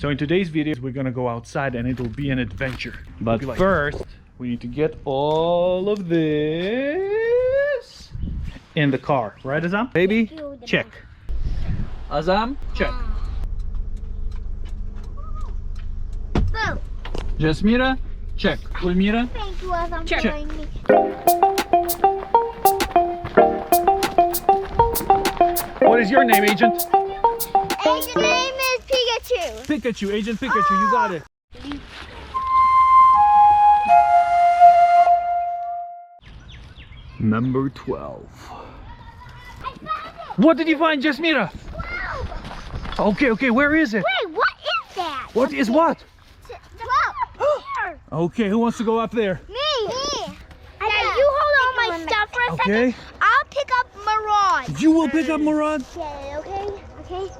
So in today's video, we're gonna go outside and it will be an adventure. But first, we need to get all of this in the car. Right, Azam? Baby, check. Azam, check. Boom. Jasmira, check. Ulmira, Thank you, Azam, check. for letting me. What is your name, Agent? Agent name is Pikachu. Pikachu, Agent Pikachu, you got it. Number 12. What did you find, Jasmira? Okay, where is it? Wait, what is that? What is what? 12. Here. Okay, who wants to go up there? Me. Now you hold on my stuff for a second. I'll pick up Marad. You will pick up Murad? Okay.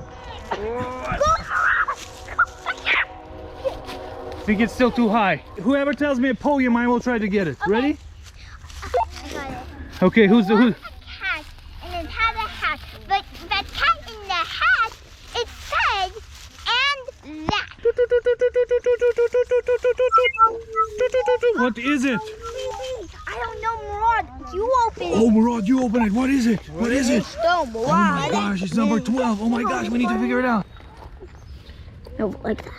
I think it's still too high. Whoever tells me a poem, I will try to get it. Ready? I got it. Okay, who's the who? Cat, and it had a hat. But the cat in the hat, it said, and that. What is it? I don't know, Murad. You open it. Oh, Murad, you open it. What is it? What is it? No, Oh my gosh, it's number 12. Oh my gosh, we need to figure it out. No, like that.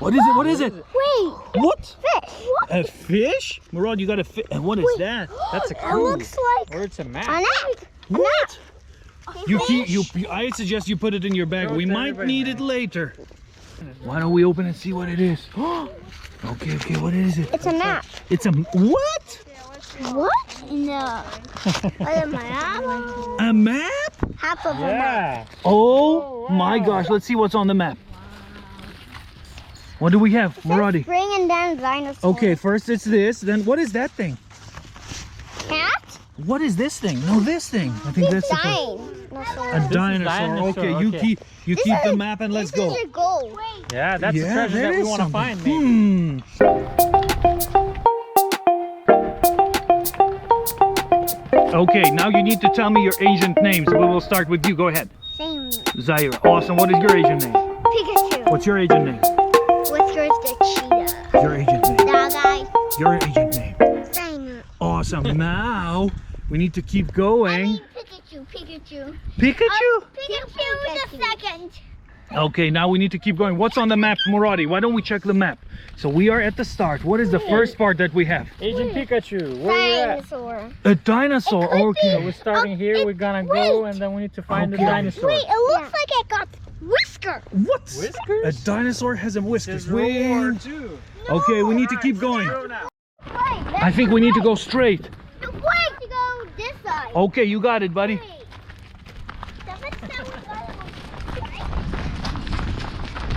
What is it? What is it? Wait. What? Fish. What? A fish? Murad, you got a fish. And what is that? That's a It clue. looks like Or it's a map. an egg. What? You Fish. keep. I suggest you put it in your bag. Show We it to might everybody, need man. it later. Why don't we open and see what it is? Okay. What is it? It's a map. It's a what? What? No. A map? Half of a map. Yeah. Oh my gosh! Let's see what's on the map. What do we have, Muradi? Spring and then dinosaurs. Okay, first it's this. Then what is that thing? Cat? What is this thing? No, this thing. I think that's the first. Dinosaur. A dinosaur. dinosaur, Okay, you okay. keep This the is- map and let's This go. is your goal. Wait. Yeah, that's the treasure that that we is want to something. find, maybe. Okay, now you need to tell me your agent names. We will start with you. Go ahead. Same. Zaire. Awesome. What is your agent name? Pikachu. What's your agent name? Whiskers the cheetah. Your agent name. Dog eye. Your agent name. Same. Awesome. Now we need to keep I going. mean Pikachu. Pikachu. Pikachu? Pikachu the second. Okay, now we need to keep going. What's on the map, Muradi? Why don't we check the map? So we are at the start. What is the first part that we have? Agent Pikachu, where you at? Dinosaur. A dinosaur. So Okay. we're starting here, we're gonna go, and then we need to find the Okay. dinosaur. Wait, it looks like it got whisker. What? Whiskers? A dinosaur has a whiskers. There's roar Wait. too. Okay, we need to keep going. Go now. Wait, I think we need to go straight. Wait, to go this side. Okay, you got it, buddy. Wait.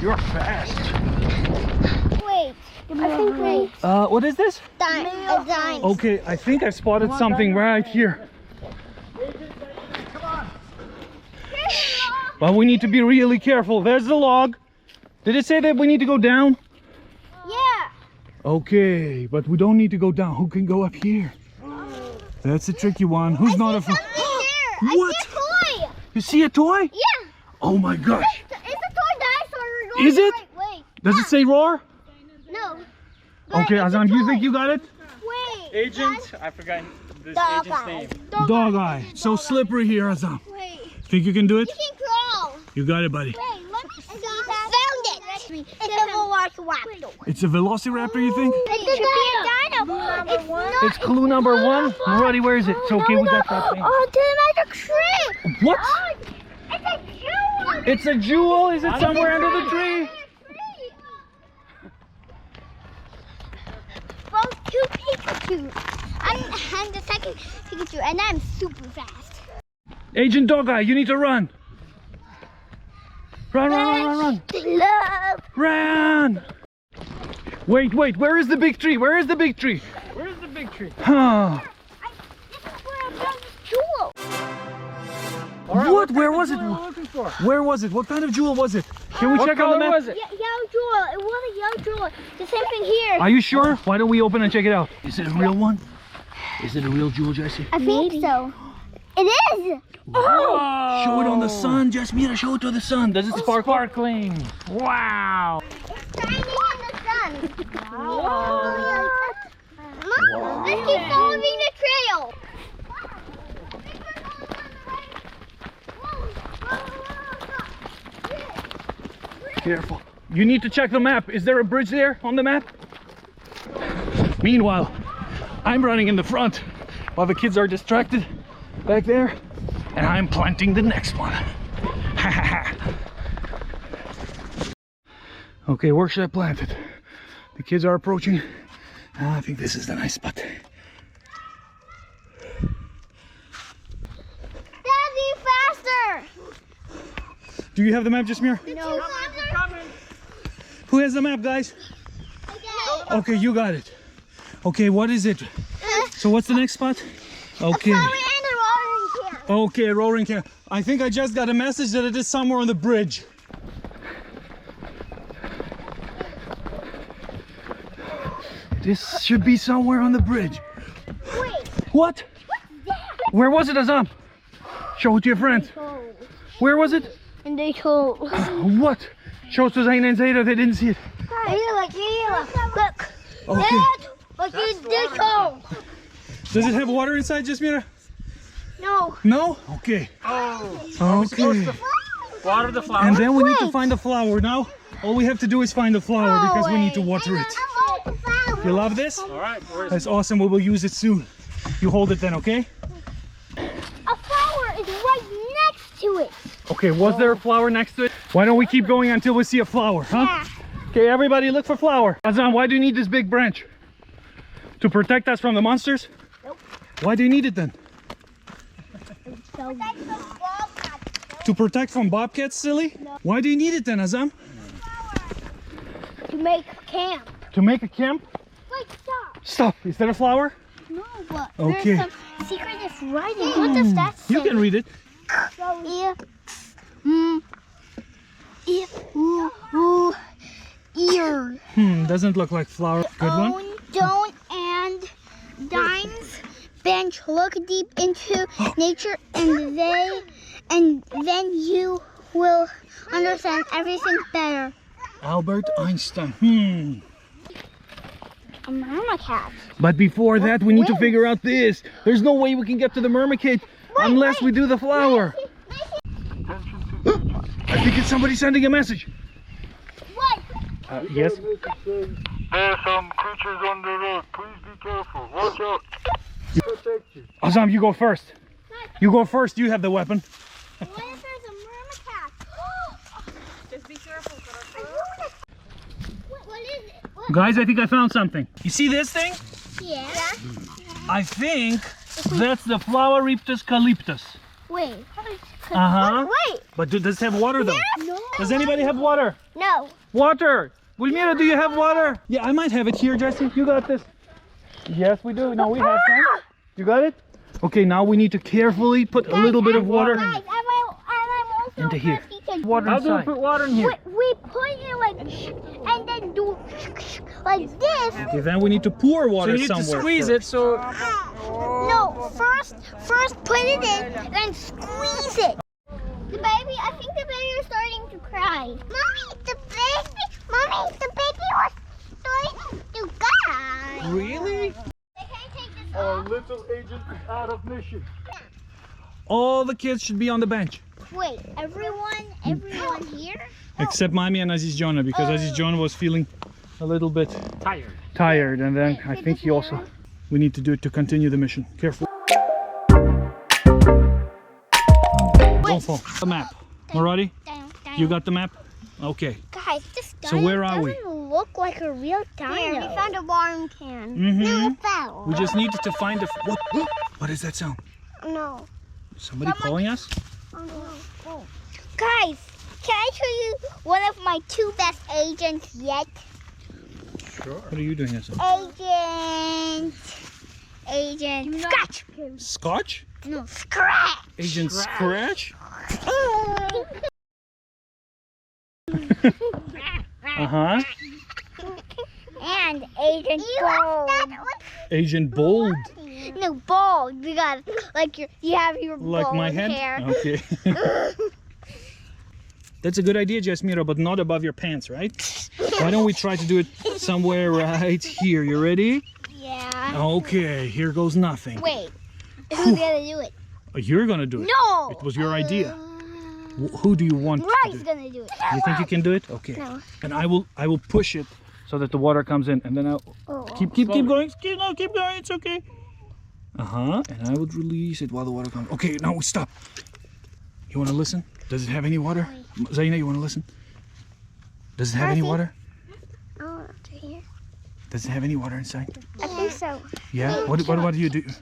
You're fast. Wait, I think wait. What is this? A dinosaur. Okay, I think I spotted something right here. But we need to be really careful. There's the log. Did it say that we need to go down? Yeah. Okay, but we don't need to go down. Who can go up here? That's a tricky one. Who's not a... Something there. What? I see a toy. You see a toy? Yeah. Oh my gosh. It's a toy dinosaur. We're going Is the it? right way. Does it say roar? No. Okay, But it's a Azam, you toy. think you got it? Wait. Agent, I forgot this Dog agent's eye. name. Dog eye. So slippery here, Azam. Wait. Think you can do it? You can crawl. You got it, buddy. Wait, let me see that. Found it. It's a velociraptor. It's a velociraptor, you think? It should be a dino. It's not. It's clue number 1. Muradi, where is it? It's okay, we got that thing. Oh, to the magic tree. What? Oh, it's a jewel. It's a jewel? Is it somewhere under the tree? Both two Pikachu. I'm the second Pikachu, and I'm super fast. Agent Dog Eye, you need to run. Run. Love. Run. Wait, where is the big tree? Where is the big tree? Where's the big tree? Huh. This is where I found this jewel. All right, What? kind Where of was it? jewel are we looking for? Where was it? What kind of jewel was it? Can we What check on color the map? was it? Yellow jewel. It was a yellow jewel. The same thing here. Are you sure? Why don't we open and check it out? Is it a real one? Is it a real jewel, Jesse? I think so. It is. Oh! Show it on the sun, Jasmina. Show it to the sun. Does it sparkle? Sparkling. Wow. Shining in the sun. Wow. Let's keep following the trail. Careful. You need to check the map. Is there a bridge there on the map? Meanwhile, I'm running in the front while the kids are distracted back there, and I'm planting the next one. Okay, where should I plant it? The kids are approaching. I think this is the nice spot. Daddy, faster. Do you have the map, Jasmine? No. Who has the map, guys? Okay, you got it. Okay, what is it? So what's the next spot? Okay. Okay, a roaring camp. I think I just got a message that it is somewhere on the bridge. This should be somewhere on the bridge. Wait. What? Where was it, Azam? Show it to your friends. Where was it? And they told. What? Show it to Zayn and Zayda. They didn't see it. Look. Okay. Look, they told. Does it have water inside, Jasmina? No. No? Okay. Oh. Okay. Water the flower. And then we need to find the flower. Now, all we have to do is find the flower because we need to water it. You love this? All right. That's awesome. We will use it soon. You hold it then, okay? A flower is right next to it. Okay, was there a flower next to it? Why don't we keep going until we see a flower, huh? Yeah. Okay, everybody look for flower. Azam, why do you need this big branch? To protect us from the monsters? Nope. Why do you need it then? To protect from bobcats, silly? No. Why do you need it then, Azam? To make camp. To make a camp? Wait, stop. Stop. Is that a flower? No, but Okay. there's some secretive writing. What does that say? You can read it. Ear. Doesn't look like flower. Good one. Own, don't, and dines. Bench. Look deep into nature, and then you will understand everything better. Albert Einstein. A mama cat. But before that, we need to figure out this. There's no way we can get to the mermaid cave unless we do the flower. I think it's somebody sending a message. What? Yes? There are some creatures on the road. Please be careful. Watch out. Protect you. Azam, you go first. You go first. You have the weapon. What if there's a mermaid cat? Just be careful. What is it? What? Guys, I think I found something. You see this thing? Yeah. I think that's the flower Riptus calyptus. Wait. Uh-huh. Wait. But does it have water though? No. Does anybody have water? No. Water! Wilmira, do you have water? Yeah, I might have it here, Jesse. You got this? Yes, we do. No, we have some. You got it? Okay, now we need to carefully put a little bit of water Guys, I'm also into here. thirsty. Water How do we inside. put water in here? We put it like, and then do like this. Okay, then we need to pour So water you need to somewhere. squeeze it so. No, first put it in, then squeeze it. The baby, I think the baby was starting to cry. Mommy, the baby was starting to cry. Really? They can't take this Our off. little agent is out of mission. All the kids should be on the bench. Wait, everyone here? Except Mommy and Aziz Jonah, because Aziz Jonah was feeling a little bit Tired. and then I think he also, we need to do it to continue the mission. Careful. Don't fall. The map. Maradi, you got the map? Okay. Guys, this So where are we? doesn't look like a real dino. Yeah, we found a watering can. Mm-hmm. We just needed to find the... What is that sound? No. Somebody calling us? Oh. Guys, can I show you one of my two best agents yet? What are you doing, Asa? Agent Scratch. Scotch? No, Scratch. Agent Scratch? Uh-huh. And Agent Bold. Agent Bold. No, bald. You got like you have your Like bald my head? hair. Okay. That's a good idea, Jasmira, but not above your pants, right? Why don't we try to do it somewhere right here? You ready? Yeah. Okay, here goes nothing. Wait. Who's gonna do it? You're gonna do it. No. It was your idea. Who do you want to do Ryan's it? gonna do it. You think you can do it? Okay. No. And I will push it so that the water comes in, and then I'll Oh. keep going. Keep going. It's okay. And I would release it while the water comes. Okay, now we stop. You want to listen? Does it have any water? Zaina, you want to listen? Does it have any water? Oh, to here. Does it have any water inside? I think so. Yeah. What do you do? Guys,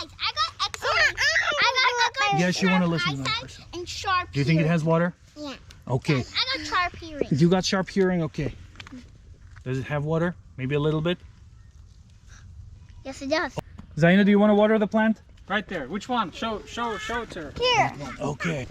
I got excellent. I got Yes, you want to listen to them eyesight first. and sharp. Do you think it has water? Yeah. Okay. Guys, I got sharp hearing. You got sharp hearing. Okay. Does it have water? Maybe a little bit. Yes, it does. Zaina, do you want to water the plant? Right there. Which one? Show it to her. Here. Okay.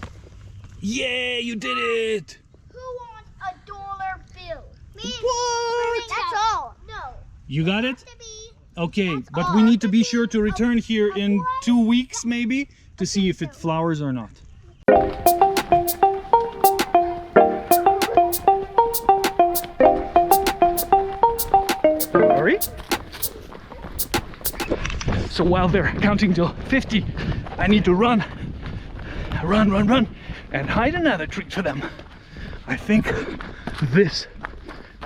Yeah, you did it. Who wants a dollar bill? Me. What? That's all. No. You got it? To be. Okay, That's but all. we need to be sure to return here in 2 weeks maybe to see if it flowers or not. Sorry. So while they're counting till 50, I need to run, and hide another treat for them. I think this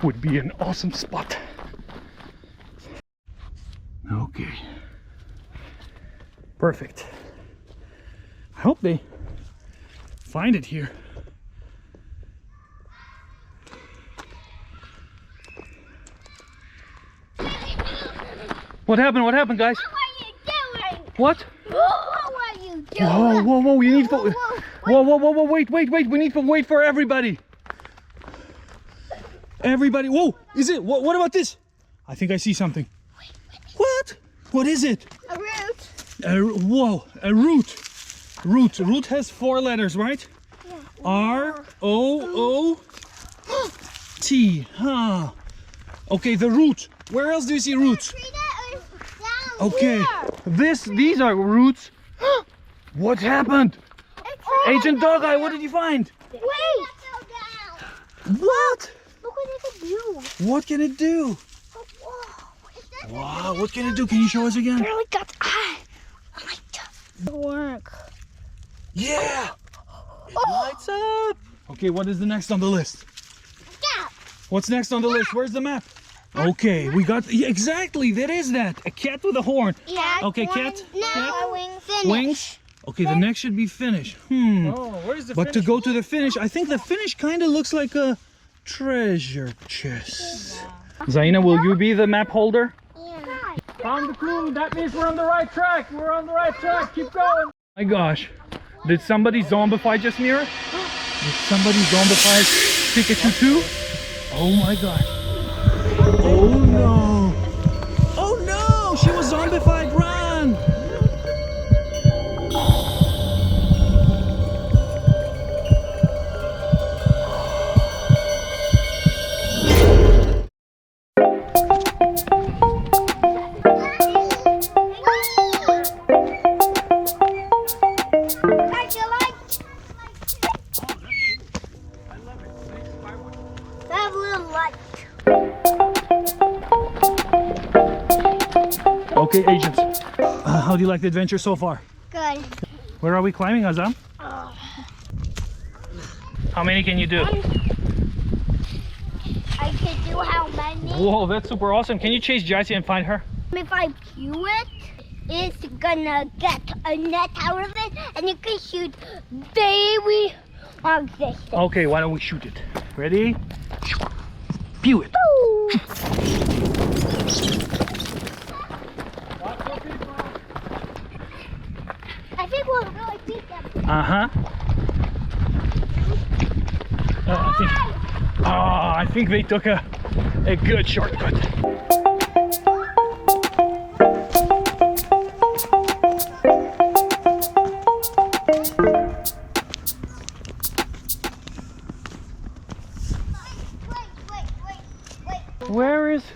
would be an awesome spot. Okay. Perfect. I hope they find it here. What happened? What happened, guys? What are you doing? What? What are you doing? Whoa, we need for... Whoa, wait, we need to wait for everybody. Everybody, whoa, is it? What about this? I think I see something. What? What is it? A root. Whoa, a root. Root has 4 letters, right? Yeah. R-O-O-T. Huh. Okay, the root. Where else do you see roots? Tree that is down Okay, here. these are roots. What happened? It's Agent Dog Eye, what did you find? Wait. What? Look what it can do. What can it do? Whoa. Wow, what can it do? Can you show us again? Barely got eye. Work. Yeah! It lights up! Okay, what is the next on the list? Stop. What's next on the list? Where's the map? Okay, we got... Yeah, exactly, that is that. A cat with a horn. Yeah. Okay, cat. Now finish. Wings. Okay, the next should be finish. Oh, where's the But to go to the finish, I think the finish kind of looks like a treasure chest. Zaina, will you be the map holder? Yeah. Found the clue. That means we're on the right track. We're on the right track. Keep going. My gosh. Did somebody zombify Jasmira? Did somebody zombify Pikachu too? Oh my gosh. Oh no. Oh no! She was zombified. Run! That little light. Okay, agents. How do you like the adventure so far? Good. Where are we climbing, Azam? How many can you do? I can do how many? Whoa, that's super awesome. Can you chase Jaisi and find her? If I pew it, it's gonna get a net out of it, and you can shoot baby like this. Okay, why don't we shoot it? Ready? Pew it. I think we'll really beat them. I think they took a good shortcut.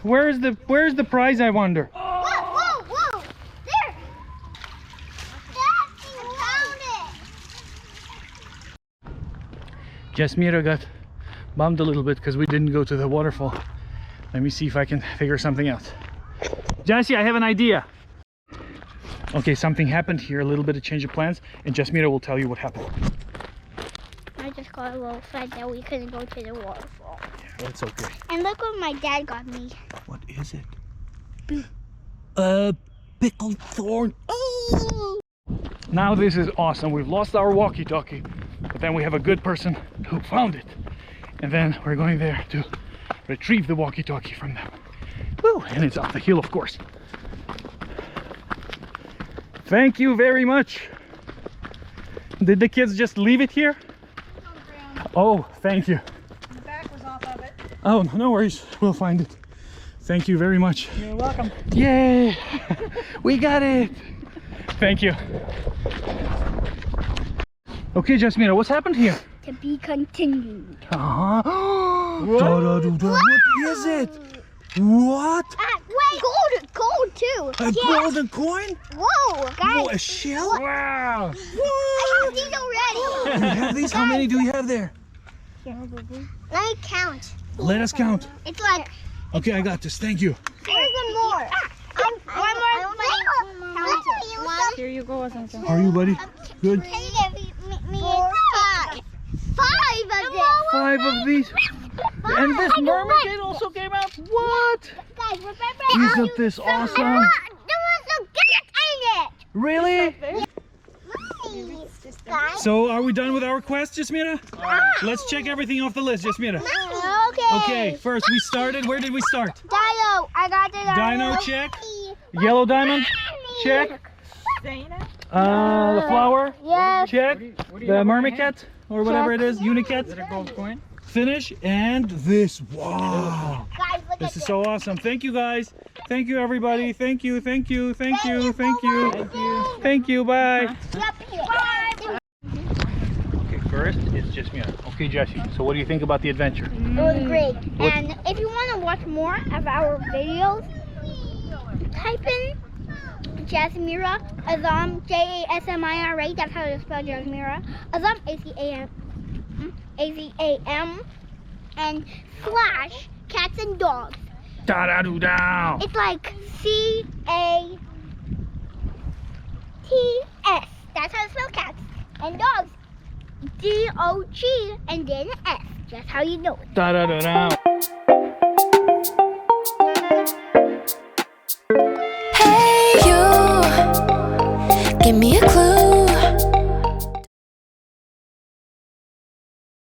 Where is the prize, I wonder? Whoa, whoa, whoa! There! Jasmira got bummed a little bit because we didn't go to the waterfall. Let me see if I can figure something out. Jessie, I have an idea. Okay, something happened here, a little bit of change of plans, and Jasmira will tell you what happened. I just got a little sad that we couldn't go to the waterfall. Yeah, that's okay. And look what my dad got me. What is it? Pickled thorn. Oh! Now this is awesome. We've lost our walkie-talkie, but then we have a good person who found it. And then we're going there to retrieve the walkie-talkie from them. Woo! And it's up the hill, of course. Thank you very much. Did the kids just leave it here? Oh, thank you. The back was off of it. Oh, no worries. We'll find it. Thank you very much. You're welcome. Yay! We got it! Thank you. Okay, Jasmina, what's happened here? To be continued. Uh-huh. What is it? What? Wait, gold too. A golden coin? Whoa, guys. Whoa, a shell? Wow. I have these already. You have these? How many do you have there? Let me count. Let us count. It's like, Okay, I got this. Thank you. there's one more. One more. Here you go, Asante. How are you, buddy? Good. Can you give me 5? 5 of them. 5 of these. And this mermaid kid also came out. What? Guys, remember? Isn't this awesome? There was no gas in it. Really? Guys. So, are we done with our quest, Jasmina? Let's check everything off the list, Jasmina. Okay. Okay, first we started. Where did we start? Dino. I got the Dino, check. Yellow diamond, check. Dana? The flower, Yes. check. What do you The have on mermaid your hand? cat, or whatever it is, Is it unicat. a gold coin? Finish, and this. Wow. Guys, look This at is so awesome. Thank you, guys. Thank you, everybody. Thank you, thank you, thank you, thank you. Thank you. Thank you, bye. Bye. Okay, first it's Jasmina. Okay, Jessie, so what do you think about the adventure? It was great. What- And if you want to watch more of our videos, type in Jasmira, Azam, Jasmira, that's how you spell Jasmira, Azam, AZAM, and slash cats and dogs. Da da do da. It's like CATS. That's how you spell cats. And dogs, DOG, and then S. That's how you know it. Da da da da.